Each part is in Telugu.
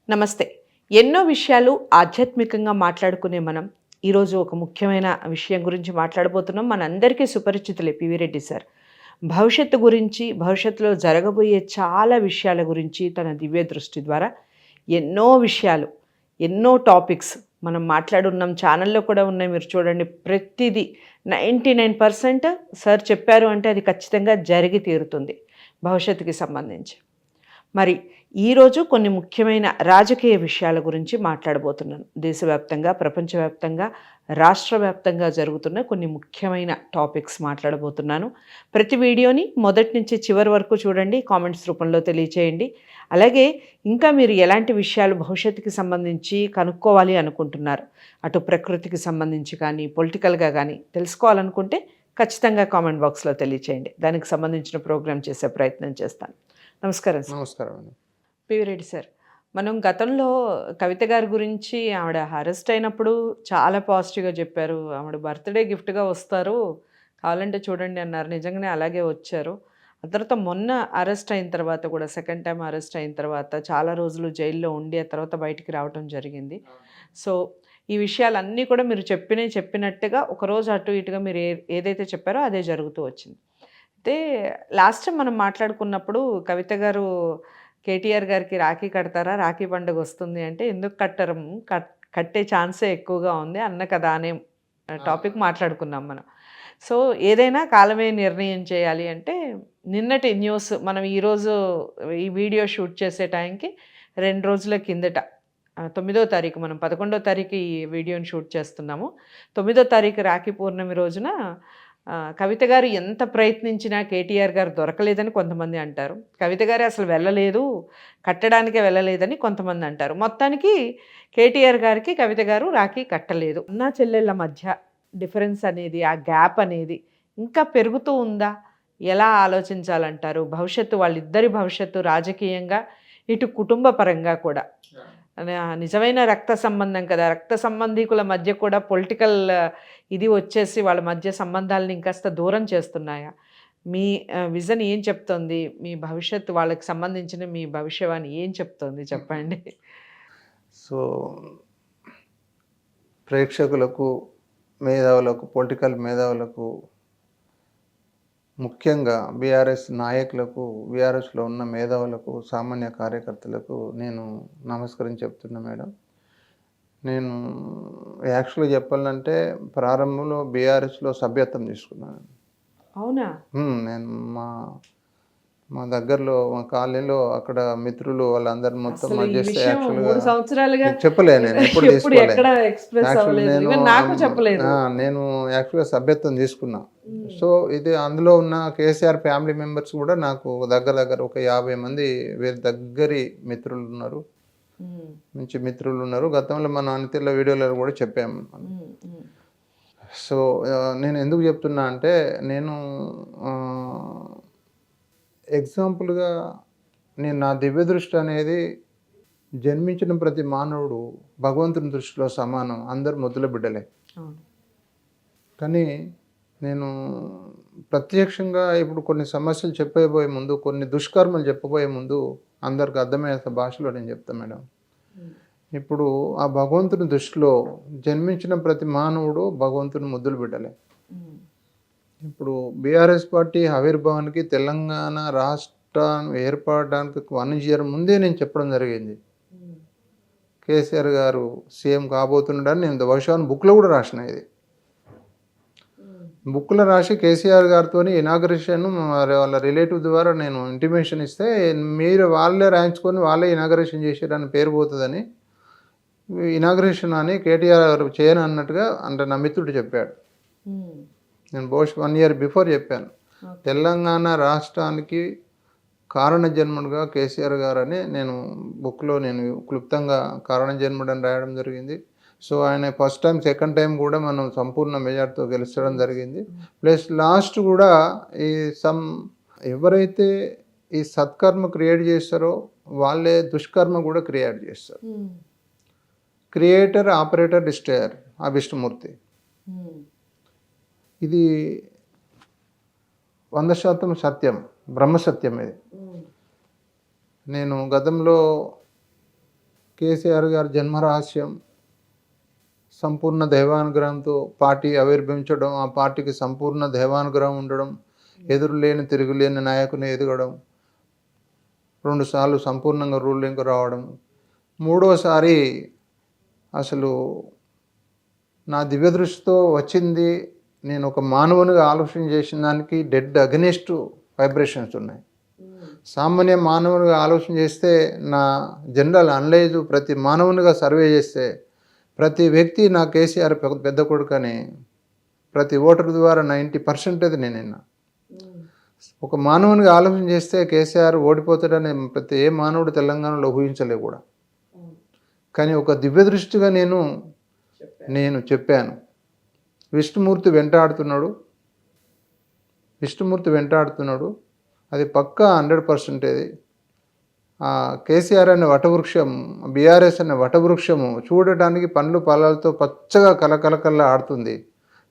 నమస్తే. ఎన్నో విషయాలు ఆధ్యాత్మికంగా మాట్లాడుకునే మనం, ఈరోజు ఒక ముఖ్యమైన విషయం గురించి మాట్లాడబోతున్నాం. మనందరికీ సుపరిచితులే పివి రెడ్డి సార్. భవిష్యత్తు గురించి, భవిష్యత్తులో జరగబోయే చాలా విషయాల గురించి తన దివ్య దృష్టి ద్వారా ఎన్నో విషయాలు, ఎన్నో టాపిక్స్ మనం మాట్లాడున్నాం. ఛానల్‌లో కూడా ఉన్నాయి. మీరు చూడండి, ప్రతిదీ 99% సార్ చెప్పారు అంటే అది ఖచ్చితంగా జరిగి తీరుతుంది భవిష్యత్తుకి సంబంధించి. మరి ఈరోజు కొన్ని ముఖ్యమైన రాజకీయ విషయాల గురించి మాట్లాడబోతున్నాను. దేశవ్యాప్తంగా, ప్రపంచవ్యాప్తంగా, రాష్ట్ర వ్యాప్తంగా జరుగుతున్న కొన్ని ముఖ్యమైన టాపిక్స్ మాట్లాడబోతున్నాను. ప్రతి వీడియోని మొదటి నుంచి చివరి వరకు చూడండి, కామెంట్స్ రూపంలో తెలియచేయండి. అలాగే ఇంకా మీరు ఎలాంటి విషయాలు భవిష్యత్తుకి సంబంధించి కనుక్కోవాలి అనుకుంటున్నారు, అటు ప్రకృతికి సంబంధించి కానీ, పొలిటికల్గా కానీ తెలుసుకోవాలనుకుంటే ఖచ్చితంగా కామెంట్ బాక్స్లో తెలియచేయండి. దానికి సంబంధించిన ప్రోగ్రామ్ చేసే ప్రయత్నం చేస్తాను. నమస్కారం సార్. నమస్కారం అండి. పివి రెడ్డి సార్, మనం గతంలో కవిత గారి గురించి ఆవిడ అరెస్ట్ అయినప్పుడు చాలా పాజిటివ్గా చెప్పారు. ఆవిడ బర్త్డే గిఫ్ట్గా వస్తారు, కావాలంటే చూడండి అన్నారు. నిజంగానే అలాగే వచ్చారు. ఆ తర్వాత మొన్న అరెస్ట్ అయిన తర్వాత కూడా, సెకండ్ టైం అరెస్ట్ అయిన తర్వాత చాలా రోజులు జైల్లో ఉండి ఆ తర్వాత బయటికి రావడం జరిగింది. సో ఈ విషయాలన్నీ కూడా మీరు చెప్పినట్టుగా ఒకరోజు అటు ఇటుగా మీరు ఏదైతే చెప్పారో అదే జరుగుతూ వచ్చింది. అయితే లాస్ట్ టైం మనం మాట్లాడుకున్నప్పుడు కవిత గారు కేటీఆర్ గారికి రాఖీ కడతారా, రాఖీ పండుగ వస్తుంది అంటే, ఎందుకు కట్టరు, కట్టే ఛాన్సే ఎక్కువగా ఉంది అన్న కదా అనే టాపిక్ మాట్లాడుకున్నాం మనం. సో ఏదైనా కాలమే నిర్ణయం చేయాలి అంటే, నిన్నటి న్యూస్ మనం ఈరోజు ఈ వీడియో షూట్ చేసే టైంకి 2 రోజుల కిందట 9వ తారీఖు, మనం 11వ తారీఖు ఈ వీడియోని షూట్ చేస్తున్నాము. 9వ తారీఖు రాఖీ పౌర్ణమి రోజున కవిత గారు ఎంత ప్రయత్నించినా కేటీఆర్ గారు దొరకలేదని కొంతమంది అంటారు. కవిత గారు అసలు వెళ్ళలేదు, కట్టడానికే వెళ్ళలేదని కొంతమంది అంటారు. మొత్తానికి కేటీఆర్ గారికి కవిత గారు రాఖీ కట్టలేదు. అన్నా చెల్లెళ్ళ మధ్య డిఫరెన్స్ అనేది, ఆ గ్యాప్ అనేది ఇంకా పెరుగుతూ ఉందా? ఎలా ఆలోచించాలంటారు? భవిష్యత్తు, వాళ్ళిద్దరి భవిష్యత్తు రాజకీయంగా, ఇటు కుటుంబ పరంగా కూడా. నిజమైన రక్త సంబంధం కదా, రక్త సంబంధీకుల మధ్య కూడా పొలిటికల్ ఇది వచ్చేసి వాళ్ళ మధ్య సంబంధాలను ఇంకాస్త దూరం చేస్తున్నాయా? మీ విజన్ ఏం చెప్తుంది? మీ భవిష్యత్తు, వాళ్ళకి సంబంధించిన మీ భవిష్యవాణి ఏం చెప్తుంది చెప్పండి. సో ప్రేక్షకులకు, మేధావులకు, పొలిటికల్ మేధావులకు, ముఖ్యంగా బీఆర్ఎస్ నాయకులకు, బీఆర్ఎస్లో ఉన్న మేధావులకు, సామాన్య కార్యకర్తలకు నేను నమస్కారం చెప్తున్నా మేడం. నేను యాక్చువల్గా చెప్పాలంటే ప్రారంభంలో బీఆర్ఎస్లో సభ్యత్వం తీసుకున్నాను. అవునా? నేను మా దగ్గరలో, మా కాలనీలో అక్కడ మిత్రులు వాళ్ళందరూ మొత్తం చేస్తే యాక్చువల్గా చెప్పలేదు. నేను ఎప్పుడు నేను యాక్చువల్గా సభ్యత్వం తీసుకున్నా. సో ఇది అందులో ఉన్న కేసీఆర్ ఫ్యామిలీ మెంబర్స్ కూడా నాకు దగ్గర ఒక 50 మంది వీరి దగ్గరి మిత్రులు ఉన్నారు, మంచి మిత్రులు ఉన్నారు. గతంలో మన అనితీర్ల వీడియోలో కూడా చెప్పాము. సో నేను ఎందుకు చెప్తున్నా అంటే, నేను ఎగ్జాంపుల్గా నా దివ్య దృష్టి అనేది, జన్మించిన ప్రతి మానవుడు భగవంతుని దృష్టిలో సమానం, అందరు ముద్దుల బిడ్డలే. కానీ నేను ప్రత్యక్షంగా ఇప్పుడు కొన్ని సమస్యలు చెప్పబోయే ముందు, కొన్ని దుష్కర్మలు చెప్పబోయే ముందు అందరికి అర్థమయ్యే భాషలో నేను చెప్తాను మేడం. ఇప్పుడు ఆ భగవంతుని దృష్టిలో జన్మించిన ప్రతి మానవుడు భగవంతుని ముద్దులు బిడ్డలే. ఇప్పుడు బీఆర్ఎస్ పార్టీ ఆవిర్భావానికి, తెలంగాణ రాష్ట్రం ఏర్పడడానికి 1 year ముందే నేను చెప్పడం జరిగింది. కేసీఆర్ గారు సీఎం కాబోతున్నాడని నేను బహుశా బుక్లో కూడా రాసిన. ఇది బుక్లో రాసి కేసీఆర్ గారితో ఇనాగరేషన్ వాళ్ళ రిలేటివ్ ద్వారా నేను ఇంటిమేషన్ ఇస్తే, మీరు వాళ్ళే రాయించుకొని వాళ్ళే ఇనాగరేషన్ చేసేటని పేరు పోతుందని, ఇనాగరేషన్ అని కేటీఆర్ చేయను అన్నట్టుగా అంటే నా మిత్రుడు చెప్పాడు. నేను బహుశా 1 year బిఫోర్ చెప్పాను. తెలంగాణ రాష్ట్రానికి కారణ జన్ముడుగా కేసీఆర్ గారు అని నేను బుక్లో నేను క్లుప్తంగా కారణ జన్ముడు అని రాయడం జరిగింది. సో ఆయన ఫస్ట్ టైం, సెకండ్ టైం కూడా మనం సంపూర్ణ మెజార్టీతో గెలిచడం జరిగింది. ప్లస్ లాస్ట్ కూడా ఈ ఎవరైతే ఈ సత్కర్మ క్రియేట్ చేస్తారో వాళ్ళే దుష్కర్మ కూడా క్రియేట్ చేస్తారు. క్రియేటర్, ఆపరేటర్, డిస్ట్రాయర్ ఆ విష్ణుమూర్తి. ఇది 100% సత్యం, బ్రహ్మసత్యం ఇది. నేను గతంలో కేసీఆర్ గారి జన్మరహస్యం సంపూర్ణ దైవానుగ్రహంతో పార్టీ ఆవిర్భవించడం, ఆ పార్టీకి సంపూర్ణ దైవానుగ్రహం ఉండడం, ఎదురులేని తిరుగులేని నాయకుని ఎదగడం, 2 సార్లు సంపూర్ణంగా రూలింగ్కి రావడం, 3వసారి అసలు నా దివ్య దృష్టితో వచ్చింది. నేను ఒక మానవునిగా ఆలోచన చేసిన దానికి డెడ్ అగెనిస్ట్ వైబ్రేషన్స్ ఉన్నాయి. సామాన్య మానవునిగా ఆలోచన చేస్తే, నా జనరల్ అనలైజ్ ప్రతి మానవునిగా సర్వే చేస్తే ప్రతి వ్యక్తి నా కేసీఆర్ పెద్ద కొడుకని ప్రతి ఓటర్ ద్వారా 90% నేను విన్నా. ఒక మానవునిగా ఆలోచన చేస్తే కేసీఆర్ ఓడిపోతాడని ప్రతి ఏ మానవుడు తెలంగాణలో ఊహించలే కూడా. కానీ ఒక దివ్య దృష్టిగా నేను చెప్పాను. విష్ణుమూర్తి వెంటాడుతున్నాడు, అది పక్కా 100%. కేసీఆర్ అనే వటవృక్షం, బీఆర్ఎస్ అనే వటవృక్షము చూడటానికి పండ్లు పొలాలతో పచ్చగా కలకలకల్లా ఆడుతుంది.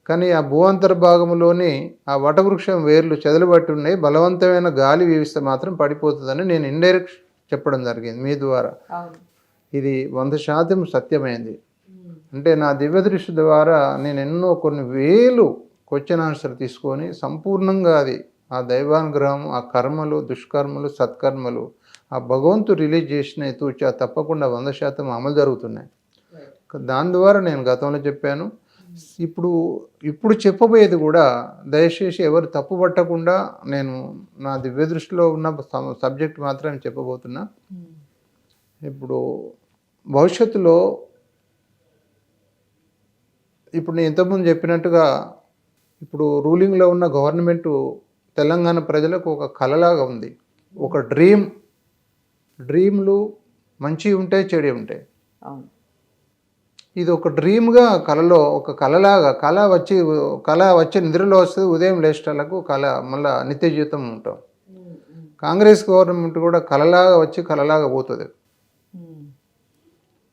కానీ ఆ భూఅంతర్భాగంలోని ఆ వటవృక్షం వేర్లు చెదలుబట్టి ఉన్నాయి, బలవంతమైన గాలి వీవిస్తే మాత్రం పడిపోతుందని నేను ఇండైరెక్ట్ చెప్పడం జరిగింది మీ ద్వారా. ఇది 100% సత్యమైంది. అంటే నా దివ్య దృష్టి ద్వారా నేను ఎన్నో కొన్ని వేలు క్వశ్చన్ ఆన్సర్ తీసుకొని సంపూర్ణంగా అది ఆ దైవానుగ్రహం, ఆ కర్మలు, దుష్కర్మలు, సత్కర్మలు ఆ భగవంతుడు రిలీజ్ చేసిన తూచా తప్పకుండా 100% అమలు జరుగుతున్నాయి. దాని ద్వారా నేను గతంలో చెప్పాను. ఇప్పుడు చెప్పబోయేది కూడా దయచేసి ఎవరు తప్పు పట్టకుండా నేను నా దివ్య దృష్టిలో ఉన్న సబ్జెక్ట్ మాత్రమే చెప్పబోతున్నా. ఇప్పుడు భవిష్యత్తులో ఇప్పుడు నేను ఇంతకుముందు చెప్పినట్టుగా ఇప్పుడు రూలింగ్లో ఉన్న గవర్నమెంటు తెలంగాణ ప్రజలకు ఒక కలలాగా ఉంది. ఒక డ్రీమ్లు మంచి ఉంటాయి, చెడు ఉంటాయి. ఇది ఒక డ్రీమ్గా కళలో ఒక కళలాగా కళ వచ్చి నిద్రలో వస్తుంది, ఉదయం లేచేటలకు కళ మళ్ళీ నిత్య జీవితం ఉంటాం. కాంగ్రెస్ గవర్నమెంట్ కూడా కళలాగా వచ్చి కళలాగా పోతుంది.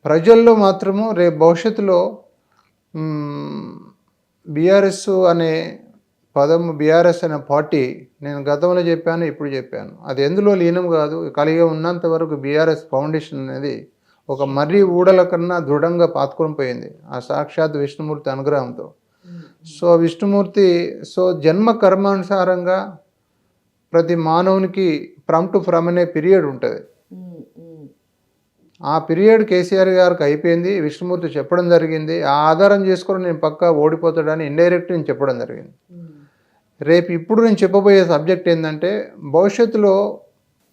ప్రజల్లో మాత్రము రేపు భవిష్యత్తులో బీఆర్ఎస్ అనే పదము, బీఆర్ఎస్ అనే పార్టీ నేను గతంలో చెప్పాను, ఇప్పుడు చెప్పాను, అది ఎందులో లీనం కాదు. కలిగి ఉన్నంత వరకు బీఆర్ఎస్ ఫౌండేషన్ అనేది ఒక మర్రి ఊడల కన్నా దృఢంగా పాతుకొని పోయింది ఆ సాక్షాత్ విష్ణుమూర్తి అనుగ్రహంతో. విష్ణుమూర్తి జన్మ కర్మానుసారంగా ప్రతి మానవునికి ఫ్రమ్ అనే పీరియడ్ ఉంటుంది. ఆ పీరియడ్ కేసీఆర్ గారికి అయిపోయింది, విష్ణుమూర్తి చెప్పడం జరిగింది. ఆ ఆధారం చేసుకొని నేను పక్కా ఓడిపోతాడని ఇండైరెక్ట్ నేను చెప్పడం జరిగింది. ఇప్పుడు నేను చెప్పబోయే సబ్జెక్ట్ ఏంటంటే, భవిష్యత్తులో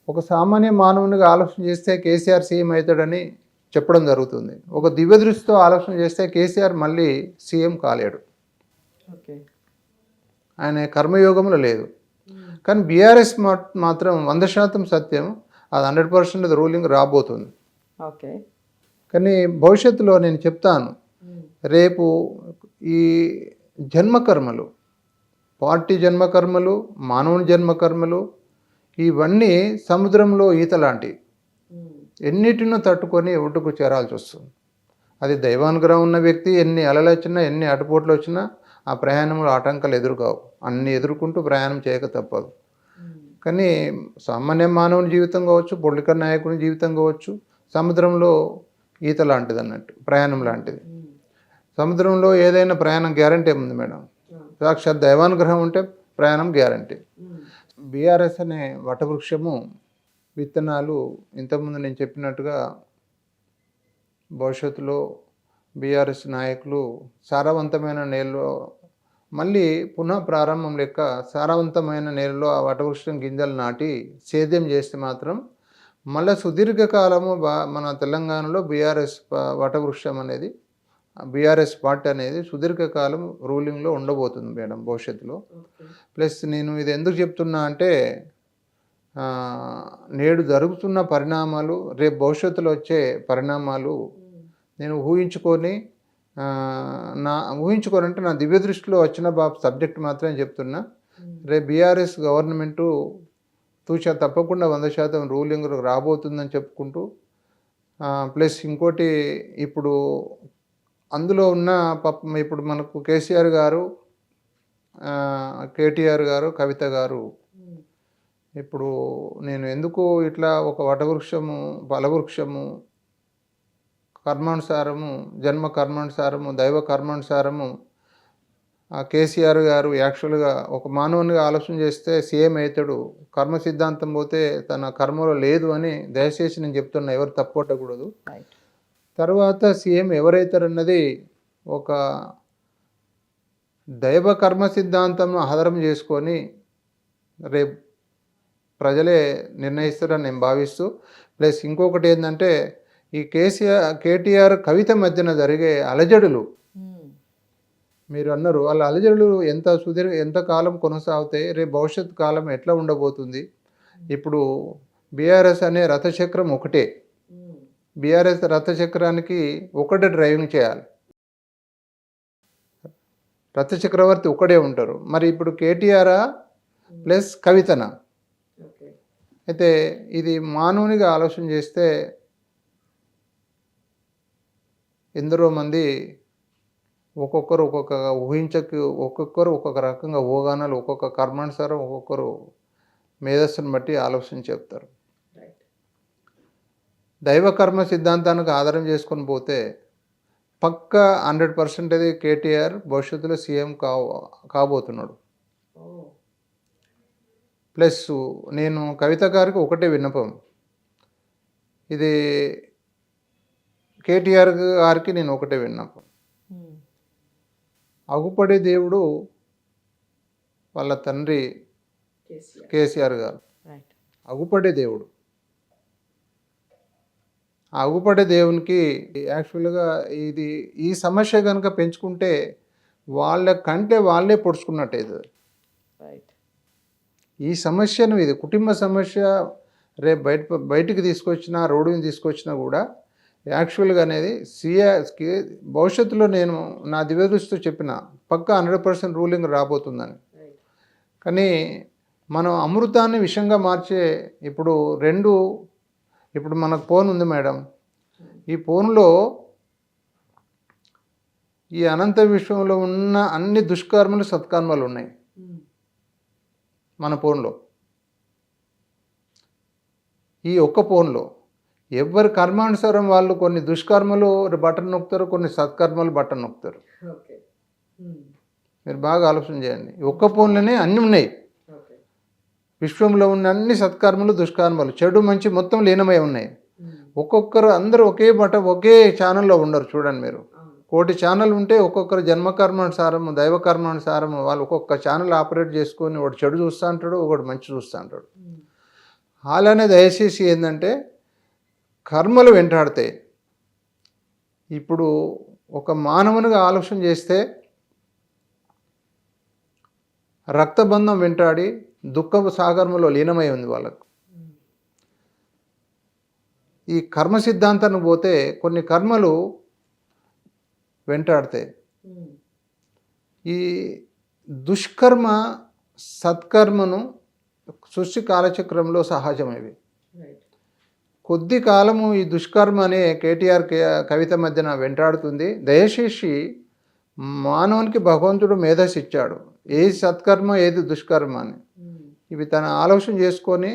ఒక సామాన్య మానవునిగా ఆలోచన చేస్తే కేసీఆర్ సీఎం అవుతాడని చెప్పడం జరుగుతుంది. ఒక దివ్య దృష్టితో ఆలోచన చేస్తే కేసీఆర్ మళ్ళీ సీఎం కాలేడు. ఆయన కర్మయోగంలో లేదు. కానీ బీఆర్ఎస్ మాత్రం 100% సత్యం, అది 100% రూలింగ్ రాబోతుంది. కానీ భవిష్యత్తులో నేను చెప్తాను, రేపు ఈ జన్మకర్మలు, పార్టీ జన్మకర్మలు, మానవుని జన్మకర్మలు, ఇవన్నీ సముద్రంలో ఈత లాంటివి. ఎన్నిటినో తట్టుకొని ఒడ్డుకు చేరాల్సి వస్తుంది. అది దైవానుగ్రహం ఉన్న వ్యక్తి ఎన్ని అలలు వచ్చినా, ఎన్ని అటుపోట్లు వచ్చినా ఆ ప్రయాణంలో ఆటంకాలు ఎదురుకావు. అన్ని ఎదుర్కొంటూ ప్రయాణం చేయక తప్పదు. కానీ సామాన్య మానవుని జీవితం కావచ్చు, పొలిటికల్ నాయకుని జీవితం కావచ్చు, సముద్రంలో ఈత లాంటిది అన్నట్టు, ప్రయాణం లాంటిది. సముద్రంలో ఏదైనా ప్రయాణం గ్యారంటీ ఉంది మేడం. సాక్షాత్ దైవానుగ్రహం ఉంటే ప్రయాణం గ్యారంటీ. బీఆర్ఎస్ అనే వటవృక్షము విత్తనాలు ఇంతకుముందు నేను చెప్పినట్టుగా భవిష్యత్తులో బీఆర్ఎస్ నాయకులు సారవంతమైన నేలలో మళ్ళీ పునః ప్రారంభం లెక్క సారవంతమైన నేలలో ఆ వటవృక్షం గింజలు నాటి సేద్యం చేస్తే మాత్రం మళ్ళీ సుదీర్ఘకాలము మన తెలంగాణలో బీఆర్ఎస్ వటవృక్షం అనేది, బీఆర్ఎస్ పార్టీ అనేది సుదీర్ఘకాలం రూలింగ్లో ఉండబోతుంది మేడం భవిష్యత్తులో. ప్లస్ నేను ఇది ఎందుకు చెప్తున్నా అంటే, నేడు జరుగుతున్న పరిణామాలు, రేపు భవిష్యత్తులో వచ్చే పరిణామాలు నేను ఊహించుకొని అంటే నా దివ్య దృష్టిలో వచ్చిన సబ్జెక్ట్ మాత్రమే చెప్తున్నా. రేపు బీఆర్ఎస్ గవర్నమెంటు తూచా తప్పకుండా 100% రూలింగ్ రాబోతుందని చెప్పుకుంటూ, ప్లస్ ఇంకోటి, ఇప్పుడు అందులో ఉన్న ఇప్పుడు మనకు కేసీఆర్ గారు, కేటీఆర్ గారు, కవిత గారు, ఇప్పుడు నేను ఎందుకు ఇట్లా ఒక వటవృక్షము, బలవృక్షము, కర్మానుసారము, జన్మ కర్మానుసారము, దైవ కర్మానుసారము కేసీఆర్ గారు యాక్చువల్గా ఒక మానవునిగా ఆలోచన చేస్తే సీఎం అవుతాడు. కర్మ సిద్ధాంతం పోతే తన కర్మలో లేదు అని దయచేసి నేను చెప్తున్నా, ఎవరు తప్పొట్టకూడదు. రైట్. తర్వాత సీఎం ఎవరైతారన్నది ఒక దైవ కర్మ సిద్ధాంతం ఆధారం చేసుకొని రేపు ప్రజలే నిర్ణయిస్తారని నేను భావిస్తూ, ప్లస్ ఇంకొకటి ఏంటంటే ఈ కేటీఆర్ కవిత మధ్యన జరిగే అలజడులు, మీరు అన్నారు వాళ్ళ అలజడులు ఎంత కాలం కొనసాగుతాయి, రేపు భవిష్యత్ కాలం ఎట్లా ఉండబోతుంది. ఇప్పుడు బీఆర్ఎస్ అనే రథచక్రం ఒకటే, బీఆర్ఎస్ రథచక్రానికి ఒకటే డ్రైవింగ్ చేయాలి, రథచక్రవర్తి ఒకడే ఉంటారు. మరి ఇప్పుడు కేటీఆర్ ప్లస్ కవితన అయితే ఇది మానవునిగా ఆలోచన చేస్తే ఎందరో మంది ఒక్కొక్కరు ఒక్కొక్కరు ఒక్కొక్క రకంగా ఊగానాలు, ఒక్కొక్క కర్మానుసారం ఒక్కొక్కరు మేధస్సును బట్టి ఆలోచన చెప్తారు. దైవ కర్మ సిద్ధాంతానికి ఆధారం చేసుకొని పోతే పక్కా 100% కేటీఆర్ భవిష్యత్తులో సీఎం కాబోతున్నాడు. ప్లస్ నేను కవిత గారికి ఒకటే విన్నపం, ఇది కేటీఆర్ గారికి నేను ఒకటే విన్నపం, అగుపడే దేవుడు వాళ్ళ తండ్రి కేసీఆర్ గారు, అగుపడే దేవుడు. ఆ అగుపడే దేవునికి యాక్చువల్గా ఈ సమస్య కనుక పెంచుకుంటే వాళ్ళ కంటే వాళ్ళే పొడుచుకున్నట్టు అవుతుంది. ఈ సమస్యను, ఇది కుటుంబ సమస్య, రేపు బయటికి తీసుకొచ్చినా రోడ్డుని తీసుకొచ్చినా కూడా యాక్చువల్గా అనేది సీఆర్కి భవిష్యత్తులో నేను నా దివ్యదృష్టితో చెప్పిన పక్కా 100% రూలింగ్ రాబోతుందని. కానీ మనం అమృతాన్ని విషంగా మార్చే ఇప్పుడు మనకు ఫోన్ ఉంది మేడం, ఈ ఫోన్లో ఈ అనంత విశ్వంలో ఉన్న అన్ని దుష్కర్మలు సత్కర్మలు ఉన్నాయి మన ఫోన్లో. ఈ ఒక్క ఫోన్లో ఎవరి కర్మానుసారం వాళ్ళు కొన్ని దుష్కర్మలు బటన్ నొక్కుతారు, కొన్ని సత్కర్మలు బటన్ నొక్కుతారు. మీరు బాగా ఆలోచన చేయండి. ఈ ఒక్క ఫోన్లోనే అన్నీ ఉన్నాయి. విశ్వంలో ఉన్న అన్ని సత్కర్మలు దుష్కర్మలు, చెడు మంచి మొత్తం లీనమై ఉన్నాయి. ఒక్కొక్కరు అందరూ ఒకే ఛానల్లో ఉండరు. చూడండి మీరు, 1,000 ఛానల్ ఉంటే ఒక్కొక్కరు జన్మకర్మానుసారము, దైవ కర్మానుసారము వాళ్ళు ఒక్కొక్క ఛానల్ ఆపరేట్ చేసుకొని ఒకటి చెడు చూస్తూ అంటాడు, ఒకటి మంచి చూస్తూ అంటాడు. అలానే దయచేసి ఏంటంటే కర్మలు వెంటాడతాయి. ఇప్పుడు ఒక మానవునిగా ఆలోచన చేస్తే రక్తబంధం వెంటాడి దుఃఖపు సాగరములో లీనమై ఉంది వాళ్ళకు. ఈ కర్మ సిద్ధాంతానికి పోతే కొన్ని కర్మలు వెంటాడతాయి. ఈ దుష్కర్మ సత్కర్మను సృష్టి కాలచక్రంలో సహజమైవి. కొద్ది కాలము ఈ దుష్కర్మ అనే కేటీఆర్ కవిత మధ్యన వెంటాడుతుంది. దయచేసి మానవునికి భగవంతుడు మేధస్సు ఇచ్చాడు, ఏది సత్కర్మ ఏది దుష్కర్మ అని. ఇవి తన ఆలోచన చేసుకొని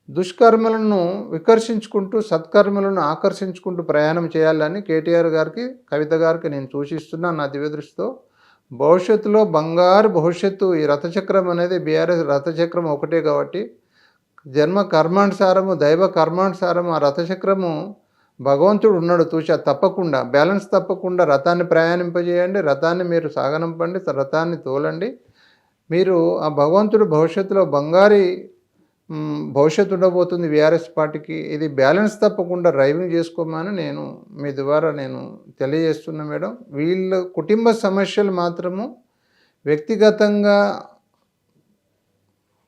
దుష్కర్మలను వికర్షించుకుంటూ సత్కర్మలను ఆకర్షించుకుంటూ ప్రయాణం చేయాలని కేటీఆర్ గారికి, కవిత గారికి నేను సూచిస్తున్నాను నా దివ్యదృష్టితో. భవిష్యత్తులో బంగారు భవిష్యత్తు. ఈ రథచక్రం అనేది బీఆర్ఎస్ రథచక్రం ఒకటే కాబట్టి జన్మ కర్మానుసారము, దైవ కర్మానుసారము ఆ రథచక్రము భగవంతుడు ఉన్నాడు తూచా. తప్పకుండా బ్యాలెన్స్ తప్పకుండా రథాన్ని ప్రయాణింపజేయండి, రథాన్ని మీరు సాగనంపండి, రథాన్ని తోలండి. మీరు ఆ భగవంతుడు భవిష్యత్తులో బంగారి భవిష్యత్తు ఉండబోతుంది బీఆర్ఎస్ పార్టీకి. ఇది బ్యాలెన్స్ తప్పకుండా డ్రైవింగ్ చేసుకోమని నేను మీ ద్వారా నేను తెలియజేస్తున్నా మేడం. వీళ్ళ కుటుంబ సమస్యలు మాత్రము వ్యక్తిగతంగా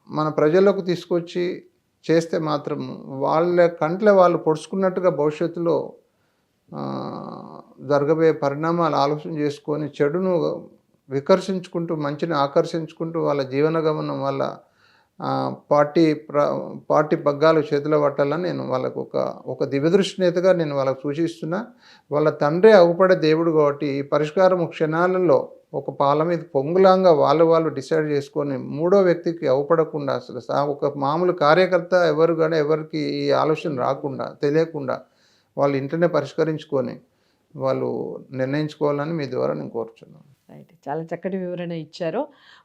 మన ప్రజలకు తీసుకొచ్చి చేస్తే మాత్రం వాళ్ళ కంట్లో వాళ్ళు పొడుచుకున్నట్టుగా భవిష్యత్తులో జరగబోయే పరిణామాలు ఆలోచన చేసుకొని చెడును వికర్షించుకుంటూ మంచిని ఆకర్షించుకుంటూ వాళ్ళ జీవన గమనం వాళ్ళ పార్టీ పగ్గాలు చేతిలో పట్టాలని నేను వాళ్ళకు ఒక దివ్యదృష్టి నేతగా నేను వాళ్ళకు సూచిస్తున్నా. వాళ్ళ తండ్రి అగుపడే దేవుడు కాబట్టి ఈ పరిష్కారం క్షణాలలో ఒక పాల మీద పొంగులాగా వాళ్ళు డిసైడ్ చేసుకొని మూడో వ్యక్తికి అవపడకుండా అసలు ఒక మామూలు కార్యకర్త ఎవరికి ఈ ఆలోచన రాకుండా తెలియకుండా వాళ్ళు ఇంటనే పరిష్కరించుకొని వాళ్ళు నిర్ణయించుకోవాలని మీ ద్వారా నేను కోరుచున్నాను. రైట్. చాలా చక్కటి వివరణ ఇచ్చారు.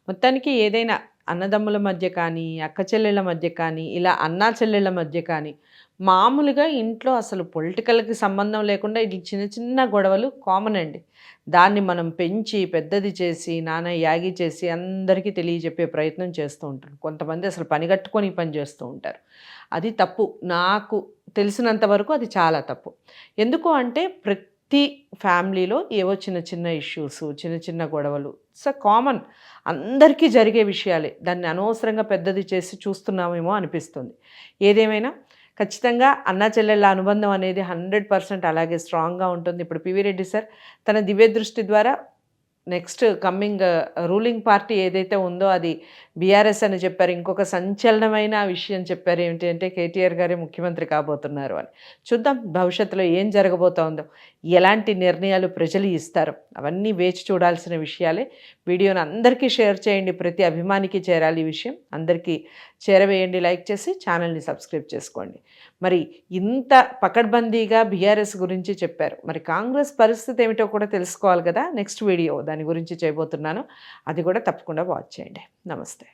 మొత్తానికి ఏదైనా అన్నదమ్ముల మధ్య కానీ, అక్క చెల్లెళ్ళ మధ్య కానీ, ఇలా అన్నా చెల్లెళ్ళ మధ్య కానీ, మామూలుగా ఇంట్లో అసలు పొలిటికల్‌కి సంబంధం లేకుండా ఇట్లా చిన్న చిన్న గొడవలు కామన్ అండి. దాన్ని మనం పెంచి, పెద్దది చేసి, నాన్న యాగి చేసి అందరికీ తెలియజెప్పే ప్రయత్నం చేస్తూ ఉంటారు. కొంతమంది అసలు పనిగట్టుకొని ఈ పని చేస్తూ ఉంటారు. అది తప్పు. నాకు తెలిసినంత వరకు అది చాలా తప్పు. ఎందుకు అంటే ప్రతి ఫ్యామిలీలో ఏవో చిన్న చిన్న ఇష్యూస్, చిన్న చిన్న గొడవలు ఇట్స్ కామన్. అందరికీ జరిగే విషయాలే. దాన్ని అనవసరంగా పెద్దది చేసి చూస్తున్నామేమో అనిపిస్తుంది. ఏదేమైనా ఖచ్చితంగా అన్నా చెల్లెళ్ళ అనుబంధం అనేది 100% అలాగే స్ట్రాంగ్గా ఉంటుంది. ఇప్పుడు పివి రెడ్డి సార్ తన దివ్య దృష్టి ద్వారా నెక్స్ట్ కమ్మింగ్ రూలింగ్ పార్టీ ఏదైతే ఉందో అది బీఆర్ఎస్ అని చెప్పారు. ఇంకొక సంచలనమైన విషయం చెప్పారు. ఏంటి అంటే కేటీఆర్ గారే ముఖ్యమంత్రి కాబోతున్నారు అని. చూద్దాం భవిష్యత్తులో ఏం జరగబోతోందో, ఎలాంటి నిర్ణయాలు ప్రజలు ఇస్తారో అవన్నీ వేచి చూడాల్సిన విషయాలే. వీడియోని అందరికీ షేర్ చేయండి. ప్రతి అభిమానికి చేరాలి ఈ విషయం. అందరికీ చేరవేయండి, లైక్ చేసి ఛానల్ని సబ్స్క్రైబ్ చేసుకోండి. మరి ఇంత పకడ్బందీగా బీఆర్ఎస్ గురించి చెప్పారు. మరి కాంగ్రెస్ పరిస్థితి ఏమిటో కూడా తెలుసుకోవాలి కదా. నెక్స్ట్ వీడియో దాని గురించి చేయబోతున్నాను. అది కూడా తప్పకుండా వాచ్ చేయండి. నమస్తే.